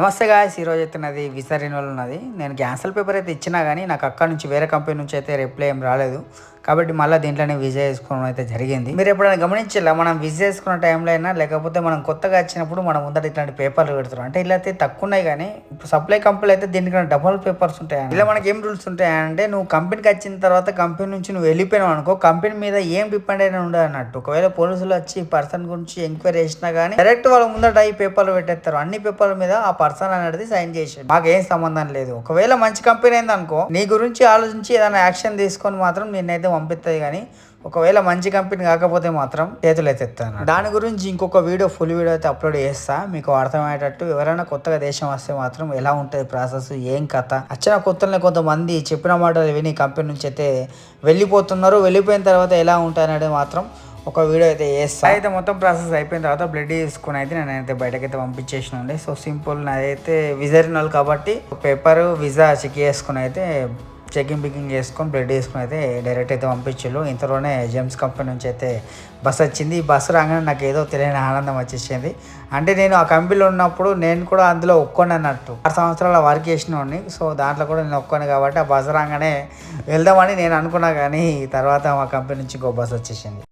నమస్తే గాయ్స్, ఈరోజు అయితే నాది వీసా రెన్యువల్ ఉన్నది. నేను క్యాన్సల్ పేపర్ అయితే ఇచ్చినా కానీ నాకు అక్కడ నుంచి వేరే కంపెనీ నుంచి అయితే రిప్లై ఏం రాలేదు. కాబట్టి మళ్ళీ దీంట్లోనే విజా చేసుకోవడం అయితే జరిగింది. మీరు ఎప్పుడైనా గమనించాలా, మనం విజా చేసుకున్న టైంలో అయినా లేకపోతే మనం కొత్తగా వచ్చినప్పుడు మనం ముందర ఇట్లాంటి పేపర్లు పెడతారు. అంటే ఇలా అయితే తక్కువ ఉన్నాయి, కానీ ఇప్పుడు సప్లై కంపెనీలు అయితే దీనికన్నా డబుల్ పేపర్స్ ఉంటాయి. ఇలా మనకి ఏం రూల్స్ ఉంటాయంటే, నువ్వు కంపెనీకి వచ్చిన తర్వాత కంపెనీ నుంచి నువ్వు వెళ్ళిపోయినావు అనుకో, కంపెనీ మీద ఏం డిపెండ్ అయినా ఉండదు అన్నట్టు. ఒకవేళ పోలీసులు వచ్చి పర్సన్ గురించి ఎంక్వైరీ చేసినా కానీ డైరెక్ట్ వాళ్ళ ముందట ఈ పేపర్లు పెట్టేస్తారు. అన్ని పేపర్ల మీద ఆ పర్సన్ అనేది సైన్ చేసి మాకేం సంబంధం లేదు. ఒకవేళ మంచి కంపెనీ అయింది అనుకో, నీ గురించి ఆలోచించి ఏదైనా యాక్షన్ తీసుకొని మాత్రం నేనైతే పంపిస్తుంది. కానీ ఒకవేళ మంచి కంపెనీ కాకపోతే మాత్రం చేతులు ఎత్తేస్తాను. దాని గురించి ఇంకొక ఫుల్ వీడియో అయితే అప్లోడ్ చేస్తా, మీకు అర్థమయ్యేటట్టు. ఎవరైనా కొత్తగా దేశం వస్తే మాత్రం ఎలా ఉంటుంది ప్రాసెస్, ఏం కథ. వచ్చిన కొత్తలనే కొంతమంది చెప్పిన మాటలు విని కంపెనీ నుంచి అయితే వెళ్ళిపోతున్నారు. వెళ్ళిపోయిన తర్వాత ఎలా ఉంటుంది అనేది మాత్రం ఒక వీడియో అయితే చేస్తా. అయితే మొత్తం ప్రాసెస్ అయిపోయిన తర్వాత బ్లడ్ తీసుకుని అయితే నేనైతే బయటకైతే పంపించేసిన ఉండే. సో సింపుల్, నాదైతే విజా రెన్యువల్ కాబట్టి పేపర్ వీసా చెక్ చేసుకుని అయితే చెకింగ్ చేసుకొని బ్లడ్ తీసుకుని అయితే డైరెక్ట్ అయితే పంపించారు. ఇంతలోనే జెమ్స్ కంపెనీ నుంచి అయితే బస్ వచ్చింది. ఈ బస్సు రాగానే నాకు ఏదో తెలియని ఆనందం వచ్చేసింది. అంటే నేను ఆ కంపెనీలో ఉన్నప్పుడు నేను కూడా అందులో ఒక్కొని అన్నట్టు 6 సంవత్సరాల వర్క్ చేసినవాడిని. సో దాంట్లో కూడా నేను ఒక్కొని కాబట్టి ఆ బస్సు రాగానే వెళ్దామని నేను అనుకున్నా, కానీ తర్వాత మా కంపెనీ నుంచి ఇంకో బస్సు వచ్చేసింది.